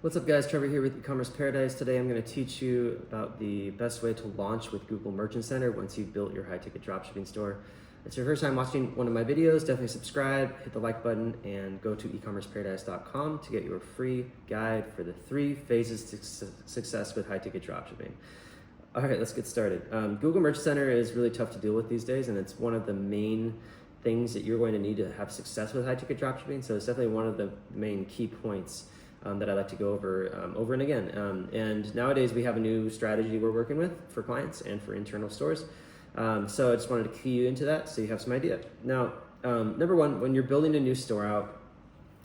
What's up guys, Trevor here with eCommerce Paradise. Today I'm going to teach you about the best way to launch with Google Merchant Center once you've built your high ticket dropshipping store. If it's your first time watching one of my videos, definitely subscribe, hit the like button, and go to ecommerceparadise.com to get your free guide for the 3 phases to success with high ticket dropshipping. All right, let's get started. Google Merchant Center is really tough to deal with these days, and it's one of the main things that you're going to need to have success with high ticket dropshipping. So it's definitely one of the main key points that I like to go over and again. And nowadays we have a new strategy we're working with for clients and for internal stores. So I just wanted to key you into that so you have some idea. Now, number one, when you're building a new store out,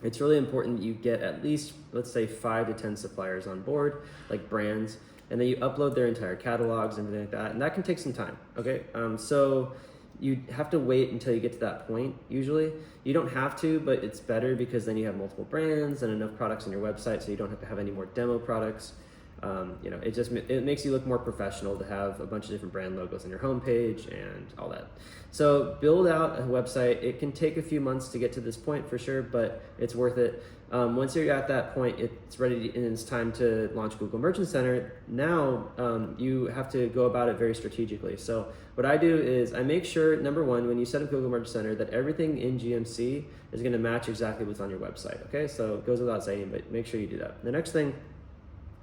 it's really important that you get at least, let's say 5 to 10 suppliers on board, like brands, and then you upload their entire catalogs and everything like that. And that can take some time, okay? So you have to wait until you get to that point, usually. You don't have to, but it's better because then you have multiple brands and enough products on your website so you don't have to have any more demo products. It makes you look more professional to have a bunch of different brand logos on your homepage and all that. So build out a website. It can take a few months to get to this point for sure, but it's worth it. Once you're at that point, it's ready and it's time to launch Google Merchant Center. Now you have to go about it very strategically. So what I do is I make sure, number one, when you set up Google Merchant Center, that everything in GMC is going to match exactly what's on your website. Okay, so it goes without saying, but make sure you do that. The next thing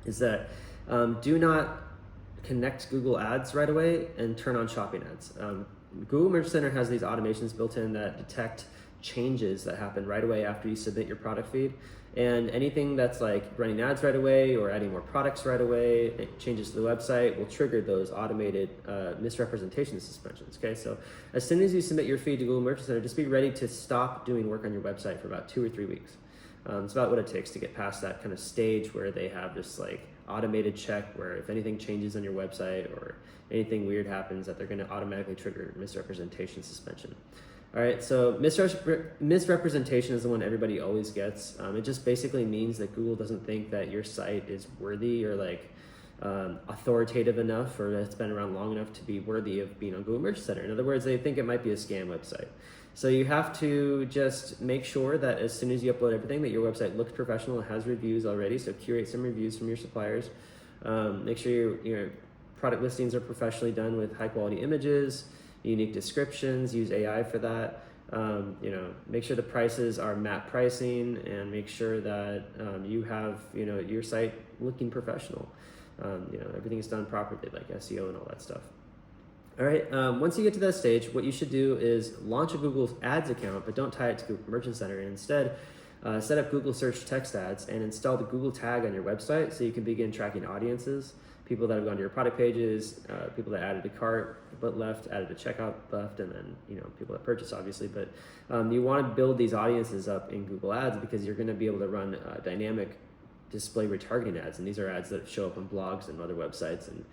is that do not connect Google Ads right away and turn on shopping ads. Google Merchant Center has these automations built in that detect changes that happen right away after you submit your product feed, and anything that's like running ads right away or adding more products right away, changes to the website, will trigger those automated misrepresentation suspensions. Okay, so as soon as you submit your feed to Google Merchant Center, just be ready to stop doing work on your website for about 2 or 3 weeks. It's about what it takes to get past that kind of stage where they have this like automated check where if anything changes on your website or anything weird happens, that they're going to automatically trigger misrepresentation suspension. All right, so misrepresentation is the one everybody always gets. It just basically means that Google doesn't think that your site is worthy or like authoritative enough, or that it's been around long enough to be worthy of being on Google Merchant Center. In other words, they think it might be a scam website. So you have to just make sure that as soon as you upload everything, that your website looks professional and has reviews already. So curate some reviews from your suppliers. Make sure your product listings are professionally done with high quality images, unique descriptions, use AI for that. Make sure the prices are map pricing, and make sure that you have your site looking professional. Everything is done properly, like SEO and all that stuff. All right, once you get to that stage, what you should do is launch a Google Ads account, but don't tie it to Google Merchant Center. And instead, set up Google Search Text Ads and install the Google tag on your website so you can begin tracking audiences, people that have gone to your product pages, people that added a cart but left, added a checkout left, and then people that purchased, obviously. But you want to build these audiences up in Google Ads because you're going to be able to run dynamic display retargeting ads, and these are ads that show up on blogs and other websites and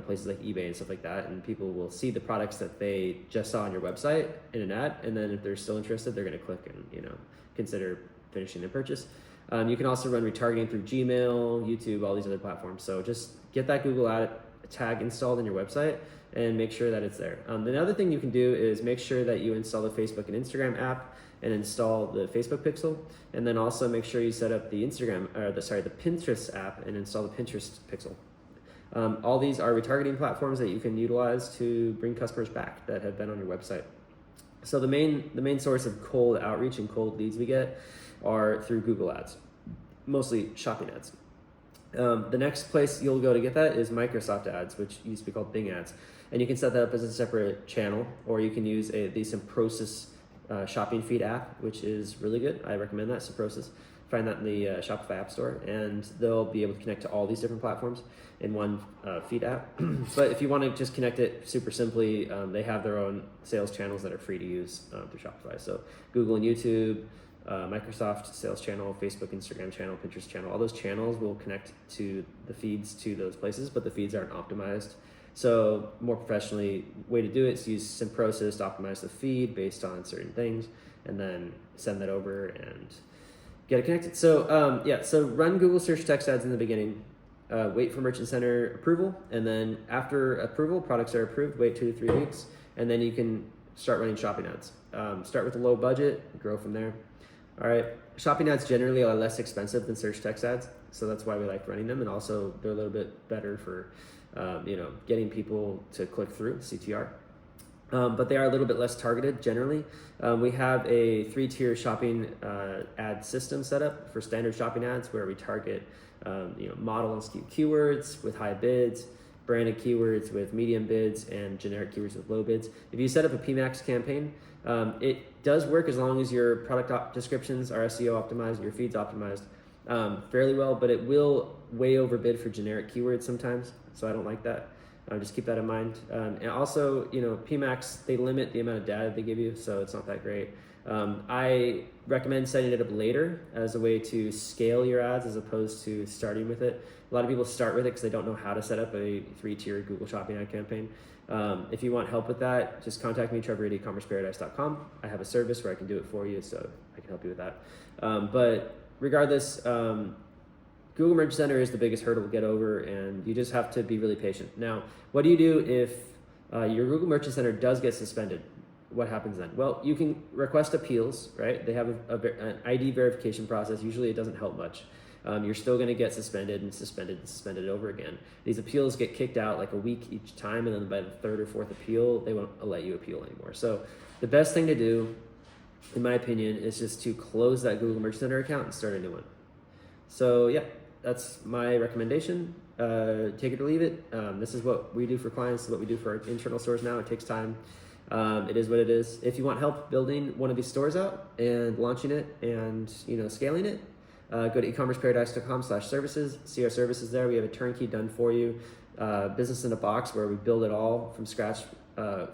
places like eBay and stuff like that, and people will see the products that they just saw on your website in an ad, and then if they're still interested, they're going to click and consider finishing their purchase. You can also run retargeting through Gmail, YouTube, all these other platforms. So just get that Google ad tag installed in your website and make sure that it's there. Another thing you can do is make sure that you install the Facebook and Instagram app and install the Facebook pixel, and then also make sure you set up the the Pinterest app and install the Pinterest pixel. All these are retargeting platforms that you can utilize to bring customers back that have been on your website. So the main source of cold outreach and cold leads we get are through Google Ads, mostly shopping ads. The next place you'll go to get that is Microsoft Ads, which used to be called Bing Ads. And you can set that up as a separate channel, or you can use the Simprosys shopping feed app, which is really good. I recommend that, Simprosys. Find that in the Shopify App Store, and they'll be able to connect to all these different platforms in one feed app. But if you want to just connect it super simply, they have their own sales channels that are free to use through Shopify. So Google and YouTube, Microsoft sales channel, Facebook, Instagram channel, Pinterest channel, all those channels will connect to the feeds to those places, but the feeds aren't optimized. So more professionally, way to do it is use Simprosys to optimize the feed based on certain things, and then send that over and get it connected. So so run Google Search Text Ads in the beginning, wait for Merchant Center approval, and then after approval, products are approved, wait 2 to 3 weeks, and then you can start running shopping ads. Start with a low budget, grow from there. All right, shopping ads generally are less expensive than search text ads. So that's why we like running them. And also they're a little bit better for, getting people to click through CTR. But they are a little bit less targeted generally. We have a 3-tier shopping ad system set up for standard shopping ads where we target model and SKU keywords with high bids, branded keywords with medium bids, and generic keywords with low bids. If you set up a PMAX campaign, it does work as long as your product descriptions are SEO optimized, your feed's optimized fairly well, but it will way overbid for generic keywords sometimes, so I don't like that. Just keep that in mind. And also, PMAX, they limit the amount of data they give you, so it's not that great. I recommend setting it up later as a way to scale your ads as opposed to starting with it. A lot of people start with it because they don't know how to set up a 3-tier Google Shopping ad campaign. If you want help with that, just contact me, Trevor at eCommerceParadise.com. I have a service where I can do it for you, so I can help you with that. But regardless, Google Merchant Center is the biggest hurdle to get over, and you just have to be really patient. Now, what do you do if your Google Merchant Center does get suspended? What happens then? Well, you can request appeals, right? They have an ID verification process. Usually it doesn't help much. You're still going to get suspended and suspended and suspended over again. These appeals get kicked out like a week each time, and then by the 3rd or 4th appeal, they won't let you appeal anymore. So the best thing to do, in my opinion, is just to close that Google Merchant Center account and start a new one. So yeah, that's my recommendation. Take it or leave it. This is what we do for clients. This is what we do for our internal stores now. It takes time. It is what it is. If you want help building one of these stores out and launching it and scaling it, go to eCommerceParadise.com/services. See our services there. We have a turnkey done for you, business in a box where we build it all from scratch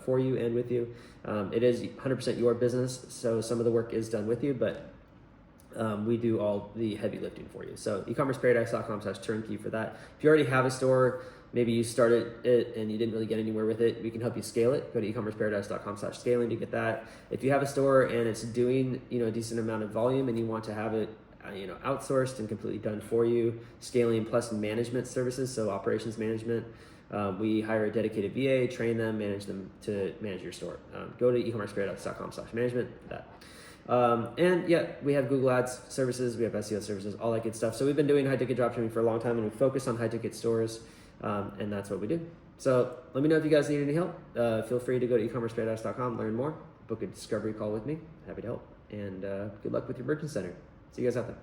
for you and with you. It is 100% your business, so some of the work is done with you, but we do all the heavy lifting for you. So eCommerceParadise.com/turnkey for that. If you already have a store, maybe you started it and you didn't really get anywhere with it, we can help you scale it. Go to eCommerceParadise.com/scaling to get that. If you have a store and it's doing a decent amount of volume and you want to have it outsourced and completely done for you, scaling plus management services, so operations management, we hire a dedicated VA, train them, manage them to manage your store. Go to eCommerceParadise.com/management for that. And yeah, we have Google Ads services, we have SEO services, all that good stuff. So we've been doing high ticket dropshipping for a long time, and we focus on high ticket stores, and that's what we do. So let me know if you guys need any help. Feel free to go to eCommerceParadise.com, learn more, book a discovery call with me. Happy to help. And good luck with your merchant center. See you guys out there.